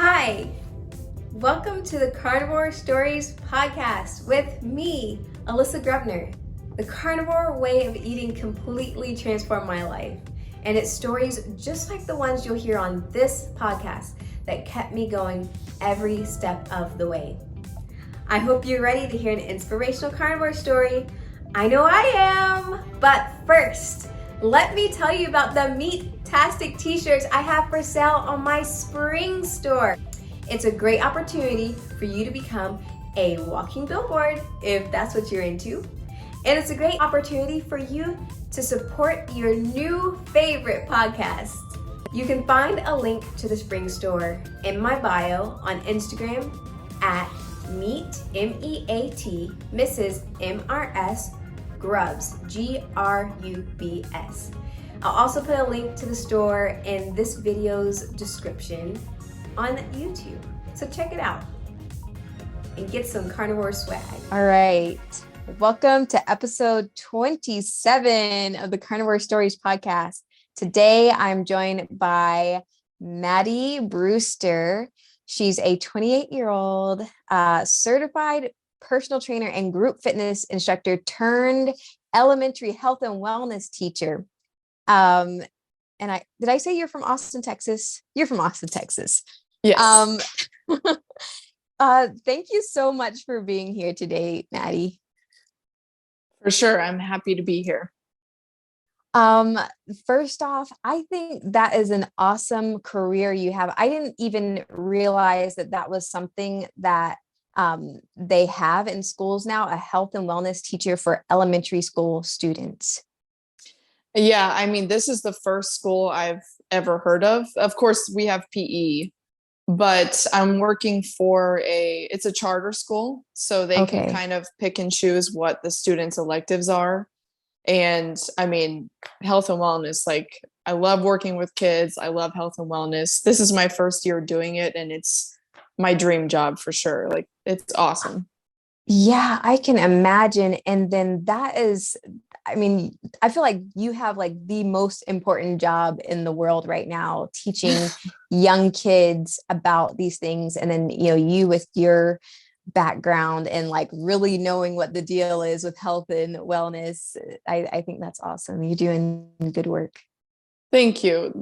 Hi, welcome to the Carnivore Stories podcast with me, Alyssa Grubner. The carnivore way of eating completely transformed my life, and it's stories just like the ones you'll hear on this podcast that kept me going every step of the way. I hope you're ready to hear an inspirational carnivore story. I know I am, but first, let me tell you about the Meat-tastic t-shirts I have for sale on my spring store. It's a great opportunity for you to become a walking billboard if that's what you're into. And it's a great opportunity for you to support your new favorite podcast. You can find a link to the spring store in my bio on Instagram at Meat, M-E-A-T, Mrs. M-R-S, Grubs, G-R-U-B-S. I'll also put a link to the store in this video's description on YouTube. So check it out and get some carnivore swag. All right. Welcome to episode 27 of the Carnivore Stories podcast. Today, I'm joined by Maddie Brewster. She's a 28-year-old certified personal trainer and group fitness instructor turned elementary health and wellness teacher. Did I say you're from Austin, Texas? You're from Austin, Texas. Yes. Thank you so much for being here today, Maddie. For sure. I'm happy to be here. First off, I think that is an awesome career you have. I didn't even realize that was something that they have in schools now, a health and wellness teacher for elementary school students. Yeah, I mean, this is the first school I've ever heard of. Of course, we have PE, but I'm working for it's a charter school, so they can kind of pick and choose what the students' electives are. And I mean, health and wellness, like I love working with kids. I love health and wellness. This is my first year doing it, and it's my dream job for sure. Like it's awesome. Yeah, I can imagine. And then I feel like you have like the most important job in the world right now, teaching young kids about these things. And then, you with your background and like really knowing what the deal is with health and wellness. I think that's awesome. You're doing good work. Thank you.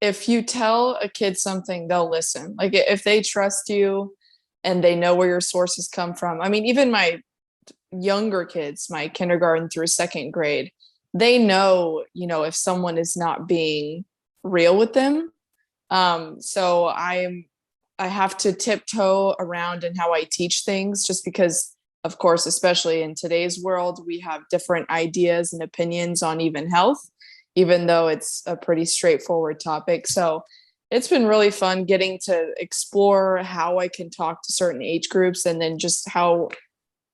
If you tell a kid something, they'll listen. Like if they trust you and they know where your sources come from. I mean, even my younger kids, my kindergarten through second grade, they know, if someone is not being real with them. So I have to tiptoe around in how I teach things, just because, of course, especially in today's world, we have different ideas and opinions on even health, even though it's a pretty straightforward topic. So it's been really fun getting to explore how I can talk to certain age groups, and then just how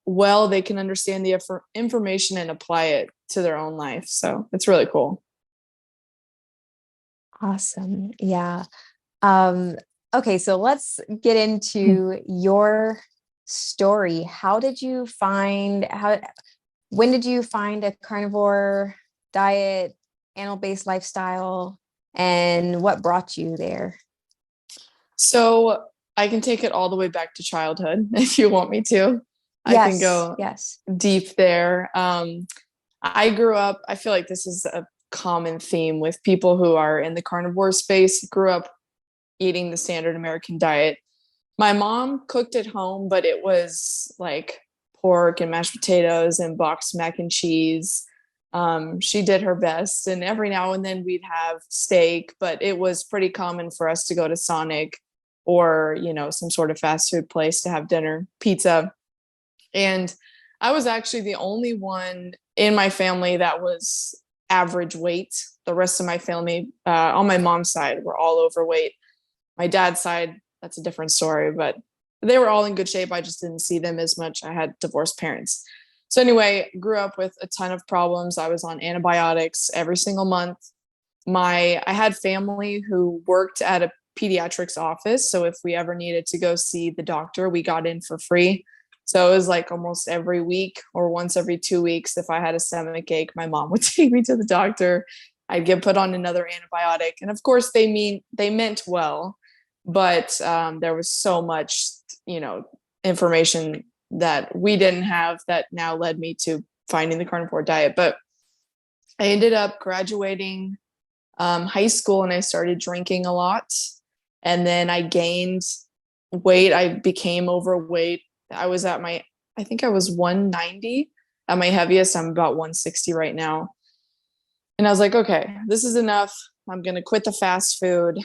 well they can understand the information and apply it to their own life. So it's really cool. Awesome. Yeah. Okay, so let's get into your story. When did you find a carnivore diet, animal-based lifestyle, and what brought you there? So I can take it all the way back to childhood if you want me to. Yes, I can go deep there. I grew up, I feel like this is a common theme with people who are in the carnivore space, grew up eating the standard American diet. My mom cooked at home, but it was like pork and mashed potatoes and boxed mac and cheese. She did her best, and every now and then we'd have steak, but it was pretty common for us to go to Sonic or, some sort of fast food place to have dinner, pizza. And I was actually the only one in my family that was average weight. The rest of my family, on my mom's side, were all overweight. My dad's side, that's a different story, but they were all in good shape. I just didn't see them as much. I had divorced parents. So anyway, grew up with a ton of problems. I was on antibiotics every single month. I had family who worked at a pediatrics office. So if we ever needed to go see the doctor, we got in for free. So it was like almost every week or once every 2 weeks. If I had a stomach ache, my mom would take me to the doctor. I'd get put on another antibiotic. And of course they meant well. but there was so much, information that we didn't have that now led me to finding the carnivore diet. But I ended up graduating high school and I started drinking a lot. And then I gained weight. I became overweight. I think I was 190 at my heaviest. I'm about 160 right now. And I was like, okay, this is enough. I'm going to quit the fast food.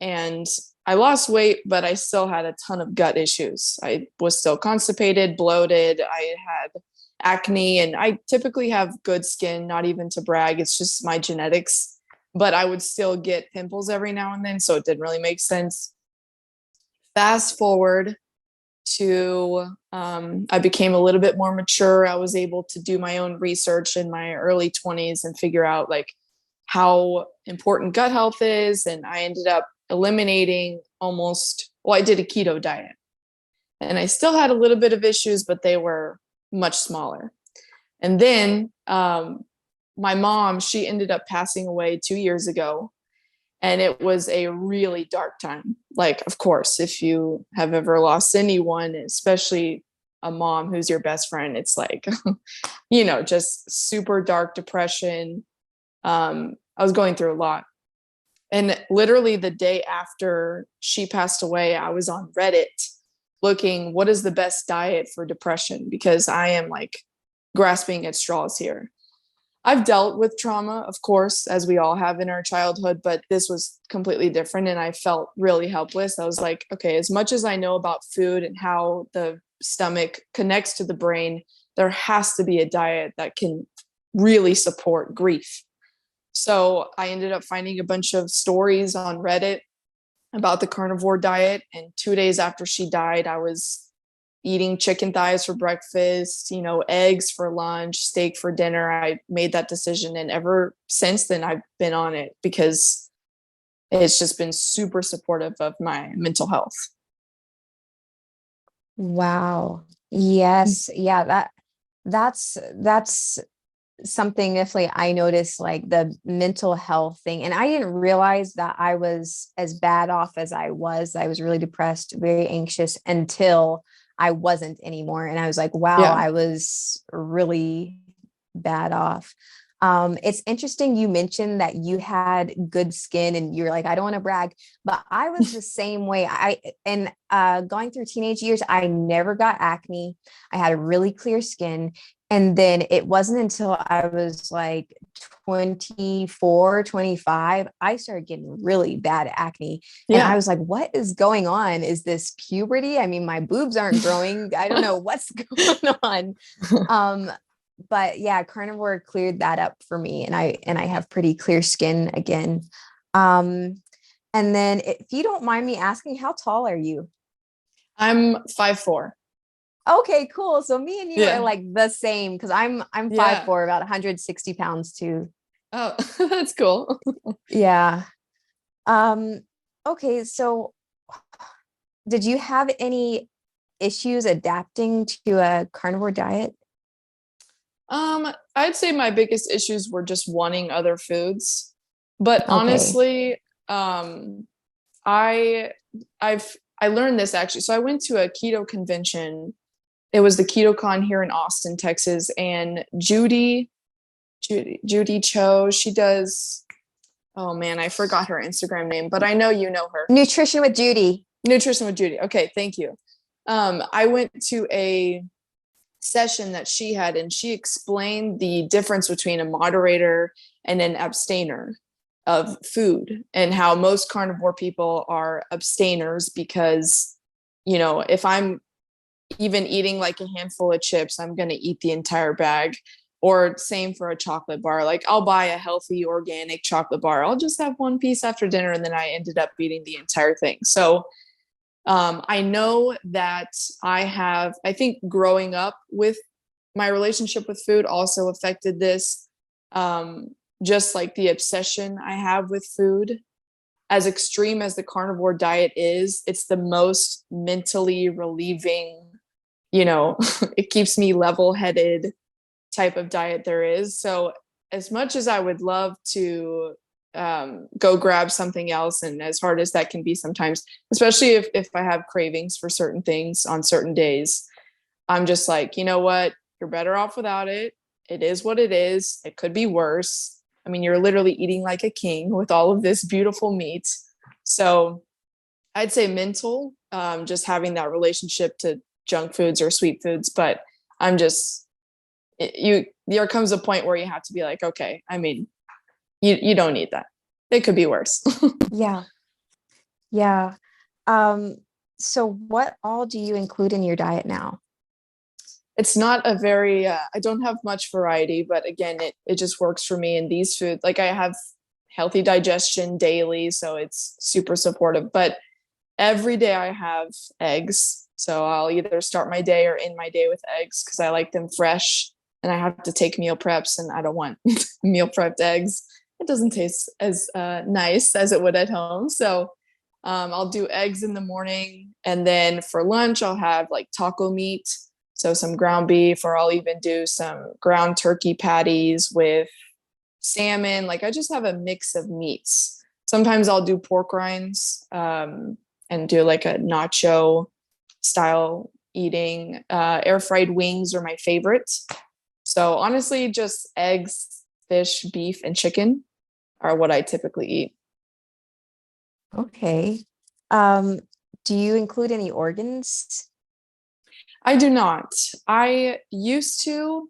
And I lost weight, but I still had a ton of gut issues. I was still constipated, bloated. I had acne, and I typically have good skin, not even to brag. It's just my genetics, but I would still get pimples every now and then. So it didn't really make sense. Fast forward to, I became a little bit more mature. I was able to do my own research in my early 20s and figure out like how important gut health is. And I ended up eliminating I did a keto diet and I still had a little bit of issues, but they were much smaller. And then my mom, she ended up passing away 2 years ago. And it was a really dark time. Like, of course, if you have ever lost anyone, especially a mom who's your best friend, it's like, just super dark depression. I was going through a lot. And literally the day after she passed away, I was on Reddit looking, what is the best diet for depression? Because I am like grasping at straws here. I've dealt with trauma, of course, as we all have in our childhood, but this was completely different. And I felt really helpless. I was like, okay, as much as I know about food and how the stomach connects to the brain, there has to be a diet that can really support grief. So I ended up finding a bunch of stories on Reddit about the carnivore diet. And 2 days after she died, I was eating chicken thighs for breakfast, eggs for lunch, steak for dinner. I made that decision. And ever since then, I've been on it because it's just been super supportive of my mental health. Wow. Yes. Yeah. That's something definitely I noticed, like the mental health thing. And I didn't realize that I was as bad off as I was. I was really depressed, very anxious until I wasn't anymore. And I was like, wow, Yeah. I was really bad off. It's interesting you mentioned that you had good skin and you're like, I don't want to brag, but I was the same way. Going through teenage years, I never got acne. I had a really clear skin. And then it wasn't until I was like 24, 25, I started getting really bad acne. And I was like, what is going on? Is this puberty? I mean, my boobs aren't growing. I don't know what's going on. But yeah, carnivore cleared that up for me. And I have pretty clear skin again. And then if you don't mind me asking, how tall are you? I'm 5'4". Okay, cool. So me and you are like the same because I'm 5'4", about 160 pounds too. Oh, that's cool. Yeah. Okay, so did you have any issues adapting to a carnivore diet? I'd say my biggest issues were just wanting other foods. But Okay. honestly, I learned this actually. So I went to a keto convention. It was the KetoCon here in Austin, Texas, and Judy Cho, she does, oh man, I forgot her Instagram name, but I know you know her. Nutrition with Judy. Okay, thank you. I went to a session that she had, and she explained the difference between a moderator and an abstainer of food, and how most carnivore people are abstainers because, if I'm even eating like a handful of chips, I'm going to eat the entire bag. Or same for a chocolate bar. Like I'll buy a healthy organic chocolate bar. I'll just have one piece after dinner. And then I ended up eating the entire thing. So I know that I think growing up with my relationship with food also affected this. Just like the obsession I have with food. As extreme as the carnivore diet is, it's the most mentally relieving, it keeps me level-headed type of diet there is. So as much as I would love to go grab something else. And as hard as that can be sometimes, especially if I have cravings for certain things on certain days, I'm just like, you know what? You're better off without it. It is what it is. It could be worse. I mean, you're literally eating like a king with all of this beautiful meat. So I'd say mental, just having that relationship to junk foods or sweet foods. But I'm just, there comes a point where you have to be like, okay, I mean, you don't need that. It could be worse. Yeah. Yeah. So what all do you include in your diet now? It's not a very, I don't have much variety, but again, it just works for me in these foods. Like I have healthy digestion daily, so it's super supportive. But every day I have eggs. So I'll either start my day or end my day with eggs because I like them fresh, and I have to take meal preps and I don't want meal prepped eggs. It doesn't taste as nice as it would at home. So I'll do eggs in the morning. And then for lunch, I'll have like taco meat. So some ground beef, or I'll even do some ground turkey patties with salmon. Like I just have a mix of meats. Sometimes I'll do pork rinds and do like a nacho style eating. Air fried wings are my favorite. So honestly, just eggs, fish, beef, and chicken are what I typically eat. Okay. Do you include any organs? I do not. I used to.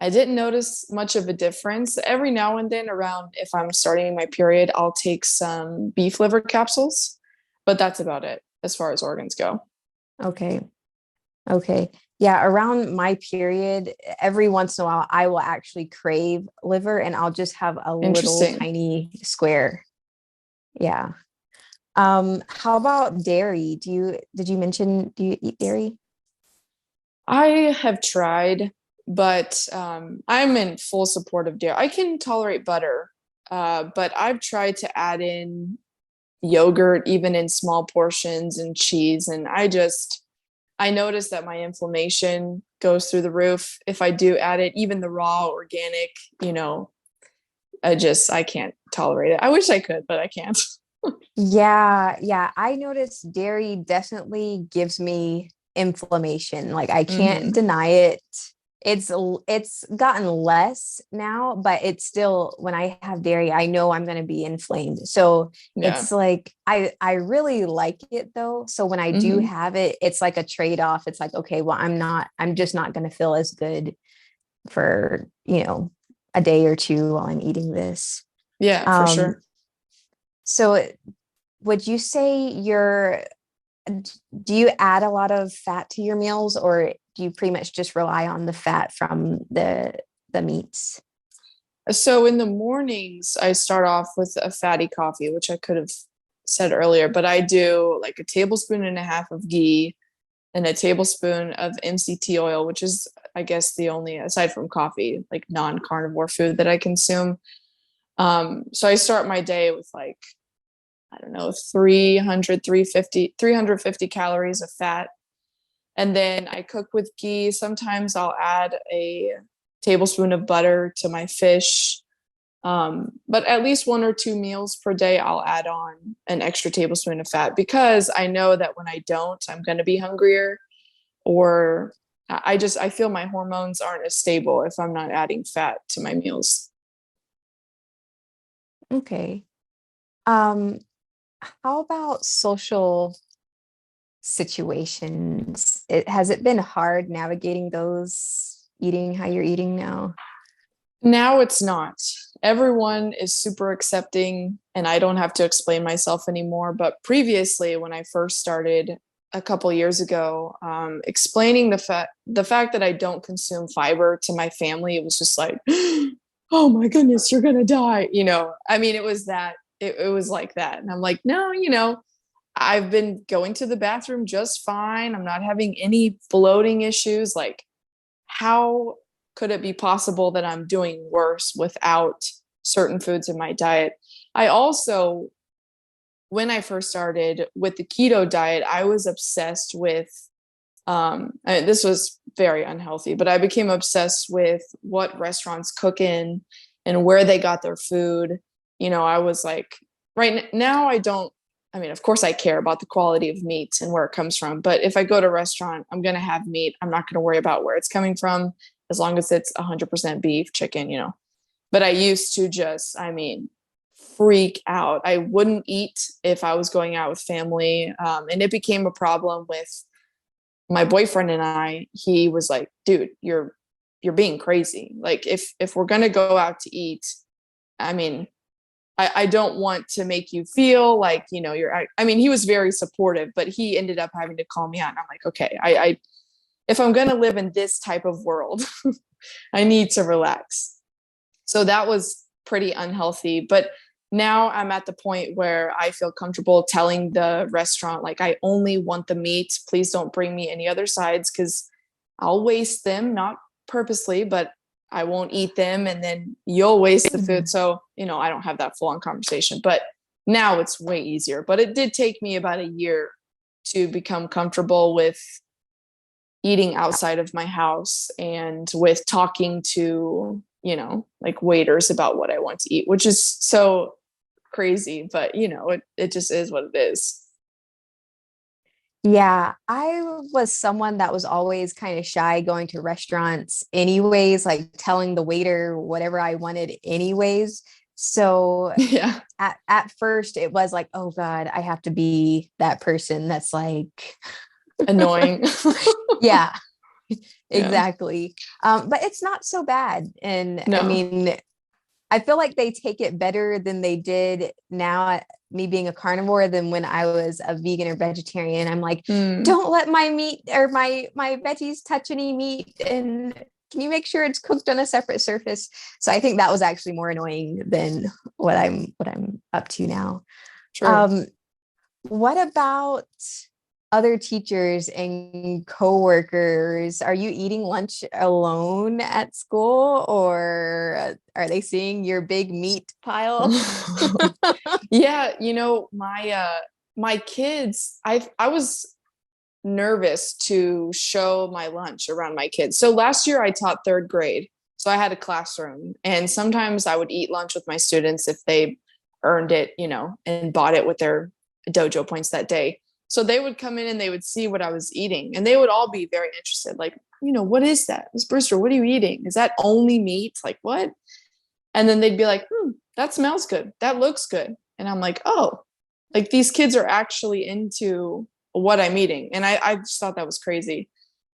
I didn't notice much of a difference. Every now and then, around if I'm starting my period, I'll take some beef liver capsules, but that's about it as far as organs go. Okay. Okay. Yeah. Around my period, every once in a while, I will actually crave liver and I'll just have a little Interesting. tiny square. Yeah. How about dairy? Did you mention, do you eat dairy? I have tried, but I'm in full support of dairy. I can tolerate butter, but I've tried to add in yogurt, even in small portions, and cheese. And I notice that my inflammation goes through the roof if I do add it, even the raw organic, I can't tolerate it. I wish I could, but I can't. Yeah, yeah. I noticed dairy definitely gives me inflammation. Like I can't Hmm. deny it. It's gotten less now, but it's still when I have dairy, I know I'm going to be inflamed. So Yeah. it's like I really like it though. So when I do Hmm. have it, it's like a trade-off. It's like, okay, well, I'm just not going to feel as good for, a day or two while I'm eating this. Yeah, for Um, sure. so would you say do you add a lot of fat to your meals or do you pretty much just rely on the fat from the meats? So in the mornings, I start off with a fatty coffee, which I could have said earlier, but I do like a tablespoon and a half of ghee and a tablespoon of MCT oil, which is, I guess, the only, aside from coffee, like non-carnivore food that I consume. So I start my day with like, I don't know, 350 calories of fat. And then I cook with ghee. Sometimes I'll add a tablespoon of butter to my fish. But at least 1 or 2 meals per day, I'll add on an extra tablespoon of fat because I know that when I don't, I'm going to be hungrier, or I feel my hormones aren't as stable if I'm not adding fat to my meals. Okay. Um, how about social situations? Has it been hard navigating those eating how you're eating now? Now it's not. Everyone is super accepting, and I don't have to explain myself anymore. But previously, when I first started a couple years ago, explaining the fact that I don't consume fiber to my family, it was just like, oh my goodness, you're gonna die. I mean, it was that. It was like that, and I'm like, no, I've been going to the bathroom just fine. I'm not having any bloating issues. Like, how could it be possible that I'm doing worse without certain foods in my diet? I also, when I first started with the keto diet, I was obsessed with, this was very unhealthy, but I became obsessed with what restaurants cook in and where they got their food. I was like, now I mean, of course I care about the quality of meat and where it comes from, but if I go to a restaurant, I'm going to have meat. I'm not going to worry about where it's coming from as long as it's 100% beef, chicken, but I used to freak out. I wouldn't eat if I was going out with family. And it became a problem with my boyfriend and I. He was like, dude, you're being crazy. Like if we're going to go out to eat, I mean, I don't want to make you feel like, he was very supportive, but he ended up having to call me out. And I'm like, okay, if I'm going to live in this type of world, I need to relax. So that was pretty unhealthy. But now I'm at the point where I feel comfortable telling the restaurant, like, I only want the meat. Please don't bring me any other sides, because I'll waste them, not purposely, but I won't eat them, and then you'll waste the food. So, I don't have that full on conversation, but now it's way easier. But it did take me about a year to become comfortable with eating outside of my house and with talking to, like waiters about what I want to eat, which is so crazy, but it just is what it is. Yeah, I was someone that was always kind of shy going to restaurants anyways, like telling the waiter whatever I wanted anyways. So Yeah. at first it was like, oh God, I have to be that person that's like annoying. Yeah, exactly. But it's not so bad. And No. I mean, I feel like they take it better than they did now, me being a carnivore, than when I was a vegan or vegetarian. I'm like, don't let my meat or my veggies touch any meat, and can you make sure it's cooked on a separate surface? So I think that was actually more annoying than what I'm up to now. True. What about other teachers and coworkers? Are you eating lunch alone at school, or are they seeing your big meat pile? Yeah, my kids, I was nervous to show my lunch around my kids. So last year I taught third grade. So I had a classroom, and sometimes I would eat lunch with my students if they earned it, and bought it with their dojo points that day. So they would come in and they would see what I was eating, and they would all be very interested. Like, what is that? Ms. Brewster, what are you eating? Is that only meat? Like, what? And then they'd be like, that smells good. That looks good. And I'm like, oh, like these kids are actually into what I'm eating. And I just thought that was crazy.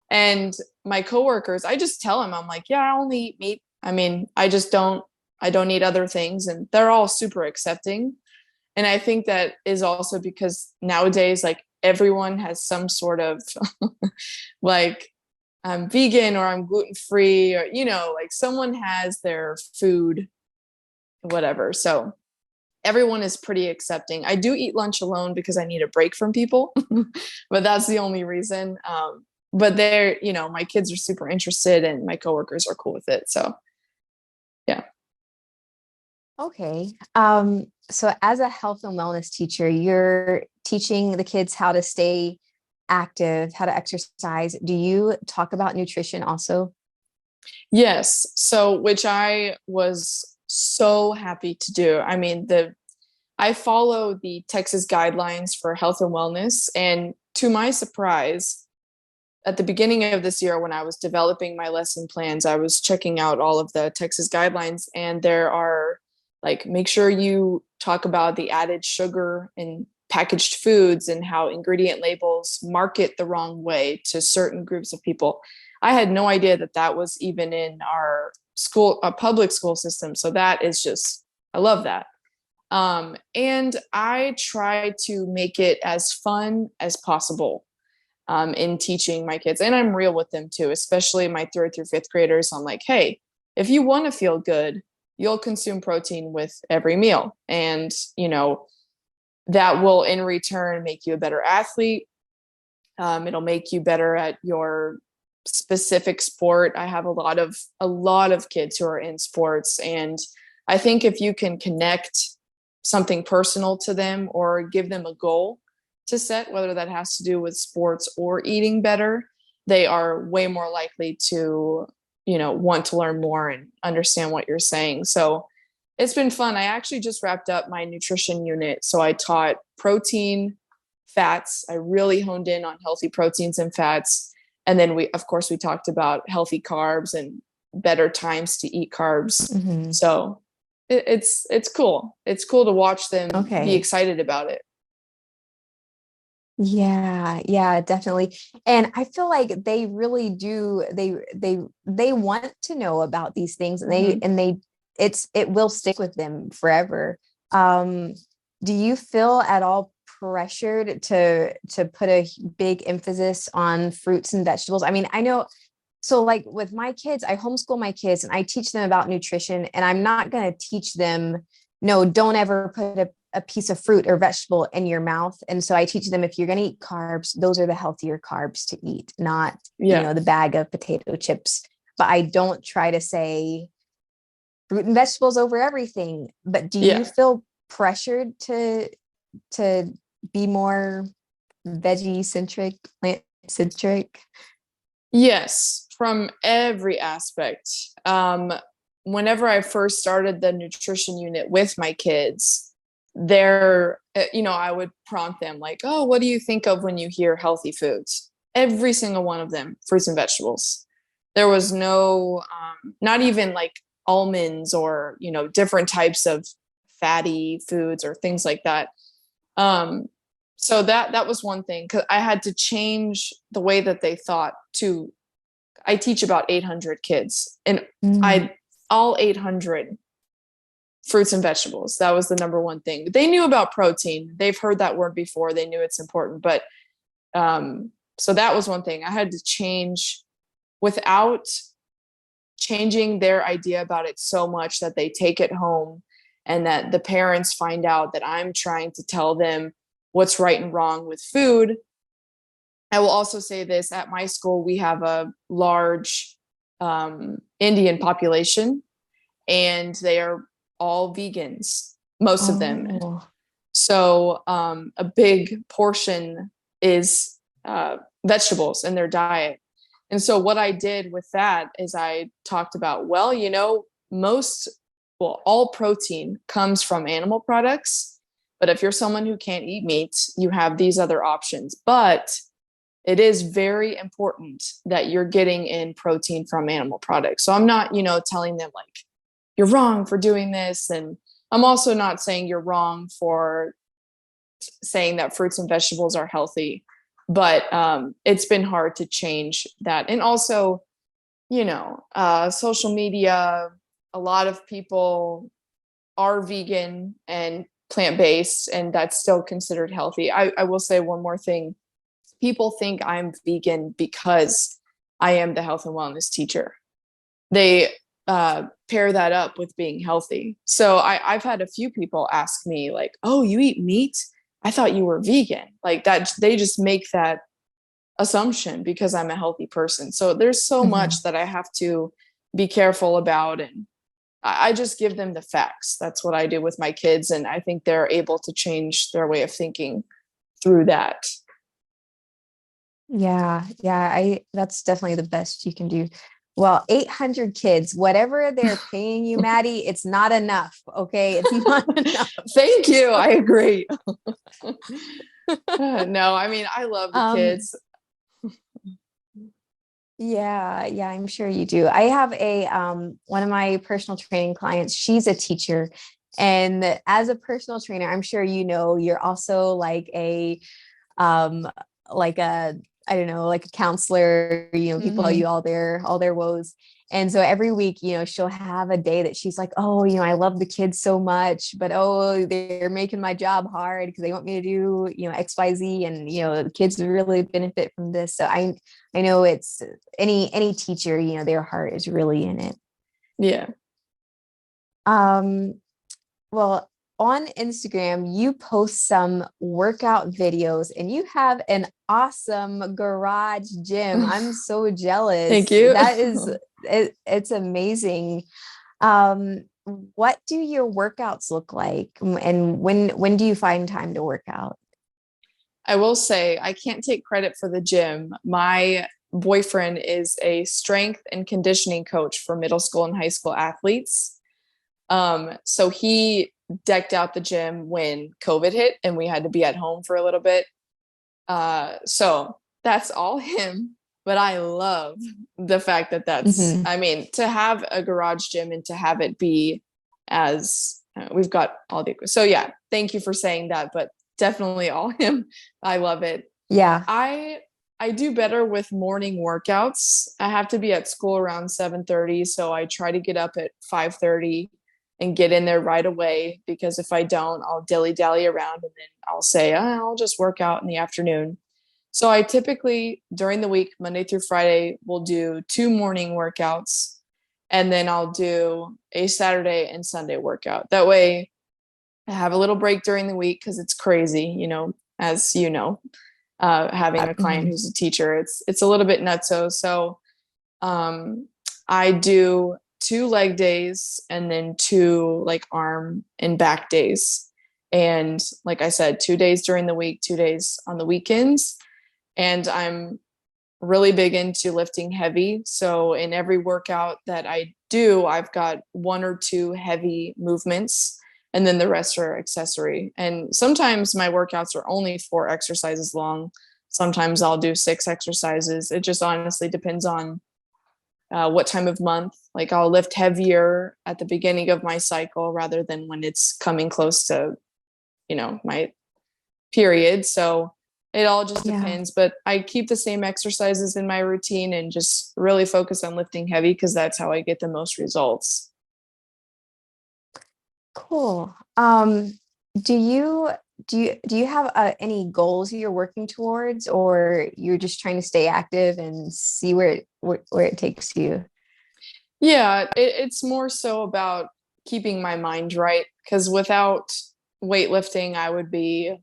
And my coworkers, I just tell them, I'm like, yeah, I only eat meat. I mean, I don't eat other things. And they're all super accepting. And I think that is also because nowadays, like, everyone has some sort of like, I'm vegan or I'm gluten free, or, like someone has their food, whatever. So everyone is pretty accepting. I do eat lunch alone because I need a break from people, but that's the only reason. But they're, my kids are super interested, and my coworkers are cool with it. So yeah. Okay. So as a health and wellness teacher, you're teaching the kids how to stay active, how to exercise. Do you talk about nutrition also? Yes. So, which I was so happy to do. I mean, I follow the Texas guidelines for health and wellness, and to my surprise, at the beginning of this year, when I was developing my lesson plans, I was checking out all of the Texas guidelines, and there are like, make sure you talk about the added sugar in packaged foods and how ingredient labels market the wrong way to certain groups of people. I had no idea that was even in our school, a public school system. So that is just, I love that. And I try to make it as fun as possible in teaching my kids. And I'm real with them too, especially my 3rd through 5th graders. I'm like, hey, if you want to feel good, you'll consume protein with every meal. And, that will in return make you a better athlete. It'll make you better at your specific sport. I have a lot of kids who are in sports. And I think if you can connect something personal to them or give them a goal to set, whether that has to do with sports or eating better, they are way more likely to, want to learn more and understand what you're saying. So It's been fun. I actually just wrapped up my nutrition unit. So I taught protein, fats. I really honed in on healthy proteins and fats. And then we talked about healthy carbs and better times to eat carbs. Mhm. So it's cool. It's cool to watch them be Okay. excited about it. Yeah, definitely. And I feel like they really do, they want to know about these things, and it will stick with them forever. Um, do you feel at all pressured to put a big emphasis on fruits and vegetables? I mean, I know, so like with my kids, I homeschool my kids and I teach them about nutrition, and I'm not going to teach them, no, don't ever put a piece of fruit or vegetable in your mouth. And so I teach them, if you're going to eat carbs, those are the healthier carbs to eat, not, the bag of potato chips. But I don't try to say fruit and vegetables over everything. But do you feel pressured to be more veggie centric, plant centric? Yes, from every aspect. Whenever I first started the nutrition unit with my kids, I would prompt them like, oh, what do you think of when you hear healthy foods? Every single one of them, fruits and vegetables. There was no, not even like almonds or, different types of fatty foods or things like that. So that was one thing, because I had to change the way that they thought I teach about 800 kids, and all 800 fruits and vegetables. That was the number one thing. They knew about protein. They've heard that word before. They knew it's important. But so that was one thing I had to change without changing their idea about it so much that they take it home and that the parents find out that I'm trying to tell them what's right and wrong with food. I will also say this: at my school, we have a large Indian population, and they are all vegans, most of them. So a big portion is vegetables in their diet. And so what I did with that is I talked about, all protein comes from animal products. But if you're someone who can't eat meat, you have these other options. But it is very important that you're getting in protein from animal products. So I'm not, telling them like, you're wrong for doing this. And I'm also not saying you're wrong for saying that fruits and vegetables are healthy. But it's been hard to change that. And also, social media, a lot of people are vegan and plant-based, and that's still considered healthy. I will say one more thing. People think I'm vegan because I am the health and wellness teacher. They pair that up with being healthy. So I've had a few people ask me like, oh, you eat meat? I thought you were vegan. Like that, they just make that assumption because I'm a healthy person. So there's so much that I have to be careful about. And I just give them the facts. That's what I do with my kids. And I think they're able to change their way of thinking through that. Yeah, that's definitely the best you can do. Well, 800 kids, whatever they're paying you, Maddie, it's not enough. Okay. It's not enough. Thank you. I agree. No, I mean, I love the kids. Yeah, I'm sure you do. I have one of my personal training clients, she's a teacher. And as a personal trainer, I'm sure you're also like I don't know, like a counselor, people tell you all their woes. And so every week, she'll have a day that she's like, oh, I love the kids so much, but oh, they're making my job hard because they want me to do, XYZ. And, the kids really benefit from this. So I know it's any teacher, their heart is really in it. Yeah. Well, on Instagram, you post some workout videos and you have an awesome garage gym. I'm so jealous. Thank you. That is, it's amazing. What do your workouts look like? And when do you find time to work out? I will say I can't take credit for the gym. My boyfriend is a strength and conditioning coach for middle school and high school athletes. So he decked out the gym when COVID hit and we had to be at home for a little bit. So that's all him. But I love the fact that Mhm. I mean, to have a garage gym and to have it be as we've got all the, so yeah, thank you for saying that, but definitely all him. I love it. Yeah. I do better with morning workouts. I have to be at school around 7:30, so I try to get up at 5:30 and get in there right away, because if I don't, I'll dilly-dally around and then I'll say, I'll just work out in the afternoon. So I typically during the week, Monday through Friday, will do 2 morning workouts, and then I'll do a Saturday and Sunday workout. That way I have a little break during the week because it's crazy, as you know, having a client Mhm. who's a teacher, it's a little bit nutso. So um, I do 2 leg days and then 2 like arm and back days. And like I said, 2 days during the week, 2 days on the weekends. And I'm really big into lifting heavy. So in every workout that I do, I've got 1 or 2 heavy movements, and then the rest are accessory. And sometimes my workouts are only 4 exercises long. Sometimes I'll do 6 exercises. It just honestly depends on what time of month. Like I'll lift heavier at the beginning of my cycle rather than when it's coming close to, my period. So it all just Yeah. depends, but I keep the same exercises in my routine and just really focus on lifting heavy because that's how I get the most results. Cool. Do you do you have any goals you're working towards, or you're just trying to stay active and see where it takes you? Yeah, it's more so about keeping my mind right, because without weightlifting, I would be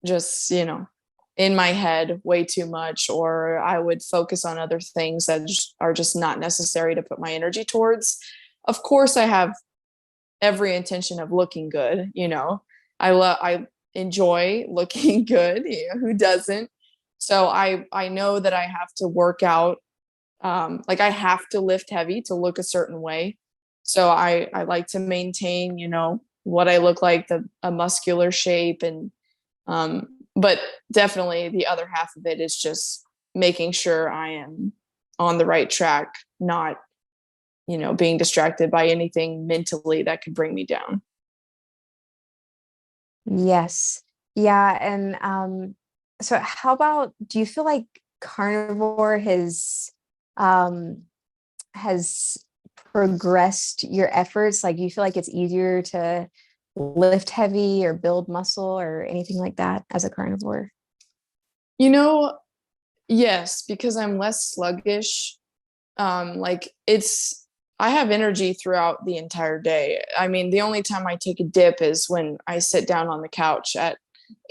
just, in my head way too much, or I would focus on other things that are just not necessary to put my energy towards. Of course, I have every intention of looking good. I enjoy looking good. Who doesn't? So I know that I have to work out. Like I have to lift heavy to look a certain way. So I like to maintain, what I look like, a muscular shape, and but definitely the other half of it is just making sure I am on the right track, not being distracted by anything mentally that could bring me down. Yes. Yeah. And so how about, do you feel like carnivore um has progressed your efforts? Like, you feel like it's easier to lift heavy or build muscle or anything like that as a carnivore? You know, yes, because I'm less sluggish. Like I have energy throughout the entire day. I mean, the only time I take a dip is when I sit down on the couch at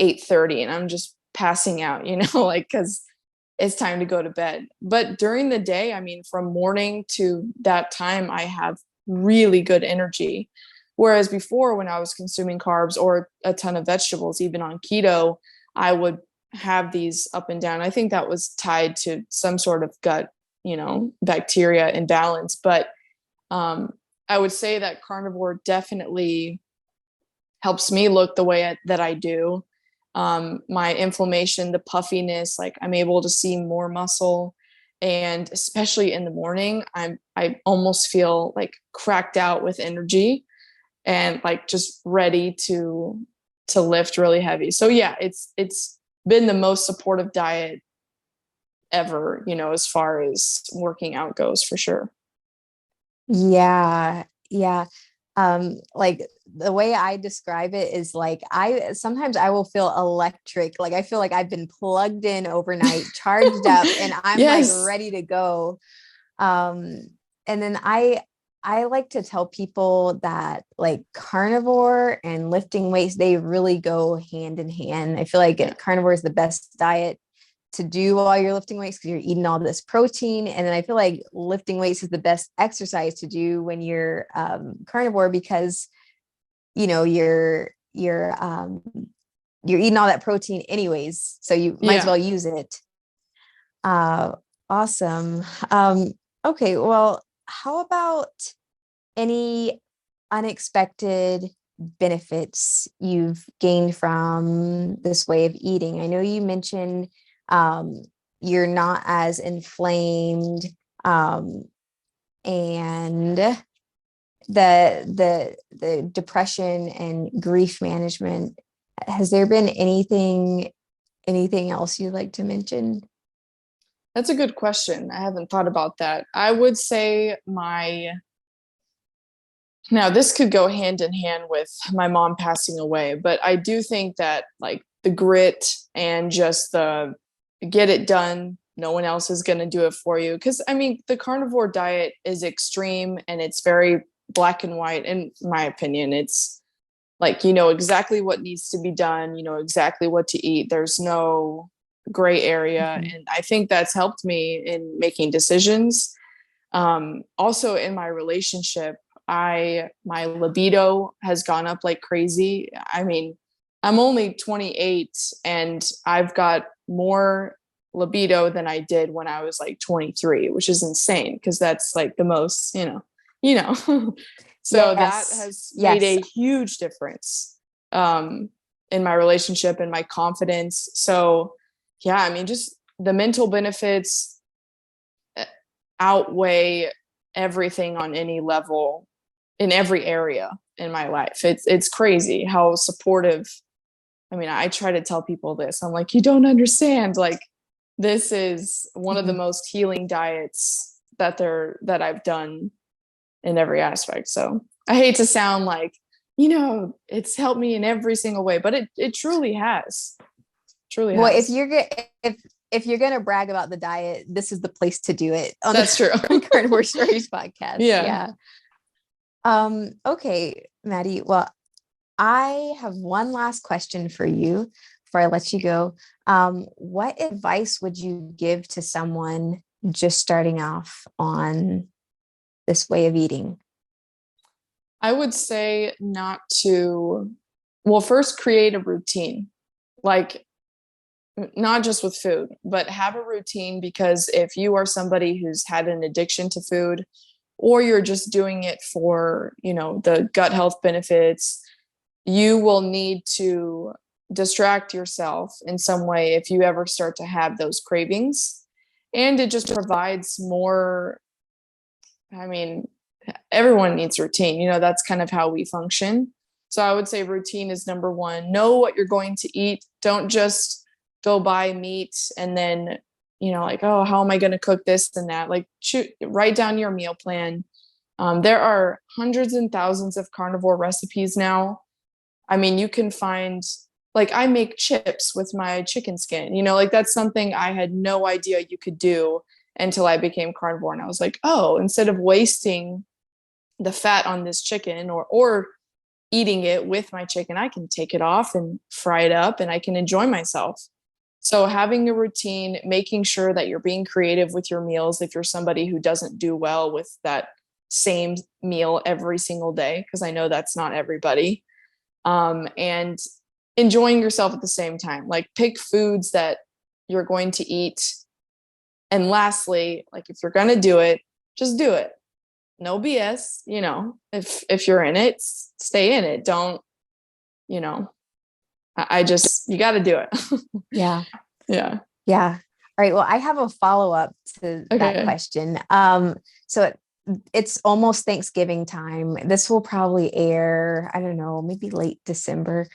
8:30 and I'm just passing out, like cuz it's time to go to bed. But during the day, I mean, from morning to that time, I have really good energy. Whereas before, when I was consuming carbs or a ton of vegetables, even on keto, I would have these up and down. I think that was tied to some sort of gut, bacteria imbalance. But um, I would say that carnivore definitely helps me look the way that I do. My inflammation, the puffiness, like I'm able to see more muscle. And especially in the morning, I almost feel like cracked out with energy and like just ready to lift really heavy. So yeah, it's been the most supportive diet ever, as far as working out goes, for sure. Yeah, yeah. Like, the way I describe it is like, I sometimes I will feel electric. Like, I feel like I've been plugged in overnight, charged up, and I'm like Yes. ready to go. And then I like to tell people that like carnivore and lifting weights, they really go hand in hand. I feel like Yeah. carnivore is the best diet to do while you're lifting weights because you're eating all this protein. And then I feel like lifting weights is the best exercise to do when you're carnivore, because you're eating all that protein anyways, so you might as Yeah. well use it. uh awesome. Okay, well, how about any unexpected benefits you've gained from this way of eating? I know you mentioned you're not as inflamed, and the depression and grief management. Has there been anything else you'd like to mention? That's a good question. I haven't thought about that. I would say now this could go hand in hand with my mom passing away, but I do think that like the grit and just the get it done, no one else is going to do it for you. Because I mean, the carnivore diet is extreme and it's very black and white. In my opinion, it's like, you know exactly what needs to be done, you know exactly what to eat. There's no gray area. And I think that's helped me in making decisions. Also in my relationship, my libido has gone up like crazy. I mean, I'm only 28 and I've got more libido than I did when I was like 23, which is insane because that's like the most, so that has made a huge difference in my relationship and my confidence. So yeah, I mean, just the mental benefits outweigh everything on any level in every area in my life. It's crazy how supportive. I mean, I try to tell people this. I'm like, you don't understand. Like, this is one of the most healing diets that I've done in every aspect. So I hate to sound like, it's helped me in every single way, but it truly has. Truly well, has. If you're gonna brag about the diet, this is the place to do it. That's true. Carnivore Stories podcast. Yeah. Okay, Maddie. Well, I have one last question for you before I let you go. What advice would you give to someone just starting off on this way of eating? I would say first create a routine, like not just with food, but have a routine, because if you are somebody who's had an addiction to food, or you're just doing it for, the gut health benefits, you will need to distract yourself in some way if you ever start to have those cravings. And it just provides more, I mean, everyone needs routine, that's kind of how we function. So I would say routine is number one. Know what you're going to eat. Don't just go buy meat and then, like, oh, how am I going to cook this and that? Like, write down your meal plan. There are hundreds and thousands of carnivore recipes now. I mean, you can find, like, I make chips with my chicken skin, like that's something I had no idea you could do until I became carnivore. And I was like, oh, instead of wasting the fat on this chicken or eating it with my chicken, I can take it off and fry it up and I can enjoy myself. So having a routine, making sure that you're being creative with your meals. If you're somebody who doesn't do well with that same meal every single day, because I know that's not everybody, and enjoying yourself at the same time, like pick foods that you're going to eat. And lastly, like if you're going to do it, just do it. No BS, if you're in it, stay in it. Don't, you got to do it. Yeah. Yeah. Yeah. All right. Well, I have a follow-up to that question. So it's almost Thanksgiving time. This will probably air, I don't know, maybe late December.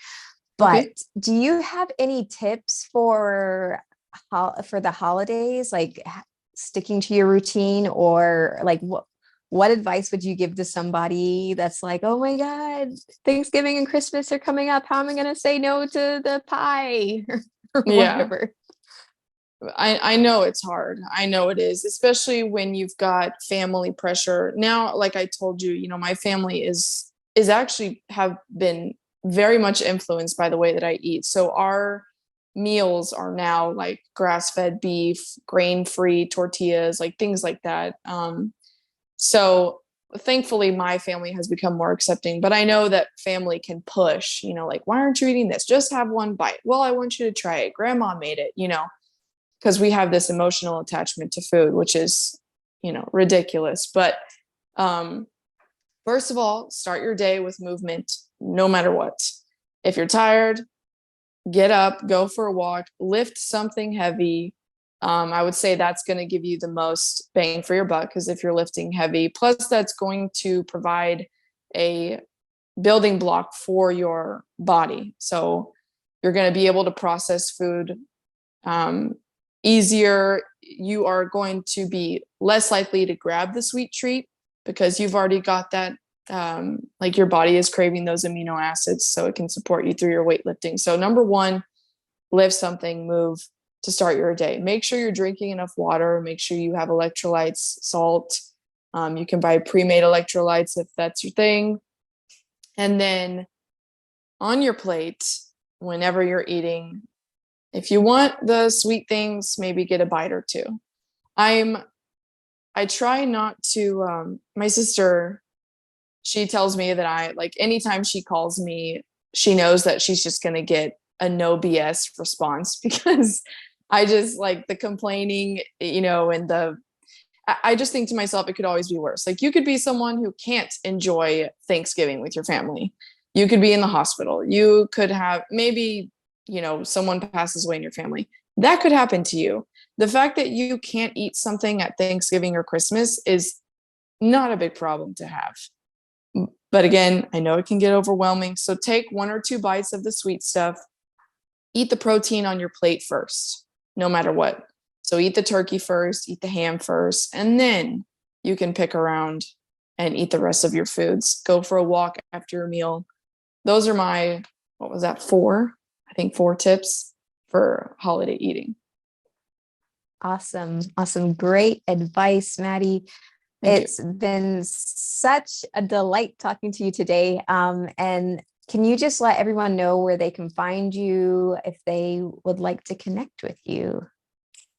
But do you have any tips for the holidays, like sticking to your routine, or like what advice would you give to somebody that's like, oh my God, Thanksgiving and Christmas are coming up. How am I going to say no to the pie or whatever? I know it's hard. I know it is, especially when you've got family pressure. Now, like I told you, my family is actually have been very much influenced by the way that I eat. So our meals are now like grass-fed beef, grain-free tortillas, like things like that. So thankfully my family has become more accepting, but I know that family can push, like, why aren't you eating this? Just have one bite. Well, I want you to try it. Grandma made it, because we have this emotional attachment to food, which is, ridiculous. But First of all, start your day with movement, no matter what. If you're tired, get up, go for a walk, lift something heavy. I would say that's going to give you the most bang for your buck, because if you're lifting heavy, plus that's going to provide a building block for your body. So you're going to be able to process food easier. You are going to be less likely to grab the sweet treat because you've already got that, like your body is craving those amino acids, so it can support you through your weightlifting. So number one, lift something, move to start your day. Make sure you're drinking enough water. Make sure you have electrolytes, salt. You can buy pre-made electrolytes if that's your thing. And then on your plate, whenever you're eating, if you want the sweet things, maybe get a bite or two. I try not to, my sister, she tells me that anytime she calls me, she knows that she's just going to get a no BS response, because I just like the complaining, and I just think to myself, it could always be worse. Like, you could be someone who can't enjoy Thanksgiving with your family. You could be in the hospital. You could have maybe, someone passes away in your family. That could happen to you. The fact that you can't eat something at Thanksgiving or Christmas is not a big problem to have. But again, I know it can get overwhelming. So take 1 or 2 bites of the sweet stuff. Eat the protein on your plate first, no matter what. So eat the turkey first, eat the ham first, and then you can pick around and eat the rest of your foods. Go for a walk after your meal. Those are my, 4? I think 4 tips for holiday eating. Awesome. Great advice, Maddie. It's been such a delight talking to you today. And can you just let everyone know where they can find you if they would like to connect with you?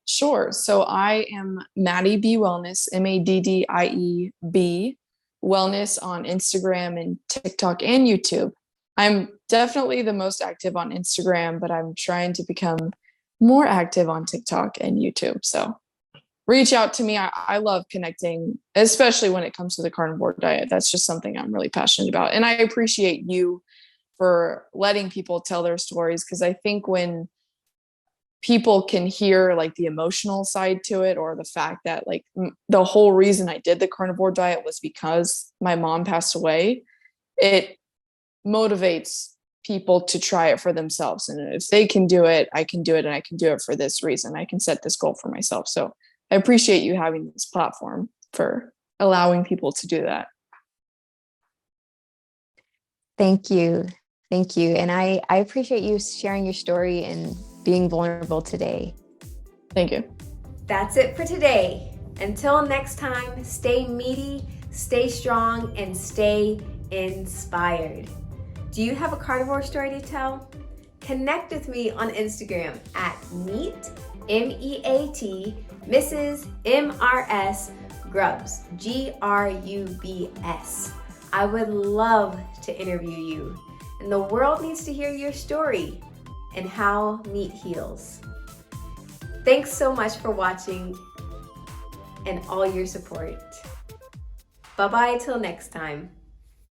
Sure. So I am Maddie B Wellness, MADDIEB Wellness on Instagram and TikTok and YouTube. I'm definitely the most active on Instagram, but I'm trying to become more active on TikTok and YouTube. So reach out to me. I love connecting, especially when it comes to the carnivore diet. That's just something I'm really passionate about. And I appreciate you for letting people tell their stories, because I think when people can hear like the emotional side to it, or the fact that like the whole reason I did the carnivore diet was because my mom passed away, it motivates people to try it for themselves. And if they can do it, I can do it. And I can do it for this reason. I can set this goal for myself. So I appreciate you having this platform for allowing people to do that. Thank you. And I appreciate you sharing your story and being vulnerable today. Thank you. That's it for today. Until next time, stay meaty, stay strong, and stay inspired. Do you have a carnivore story to tell? Connect with me on Instagram at meat, MEAT, Mrs. MRS Grubs, GRUBS. I would love to interview you, and the world needs to hear your story and how meat heals. Thanks so much for watching and all your support. Bye-bye till next time.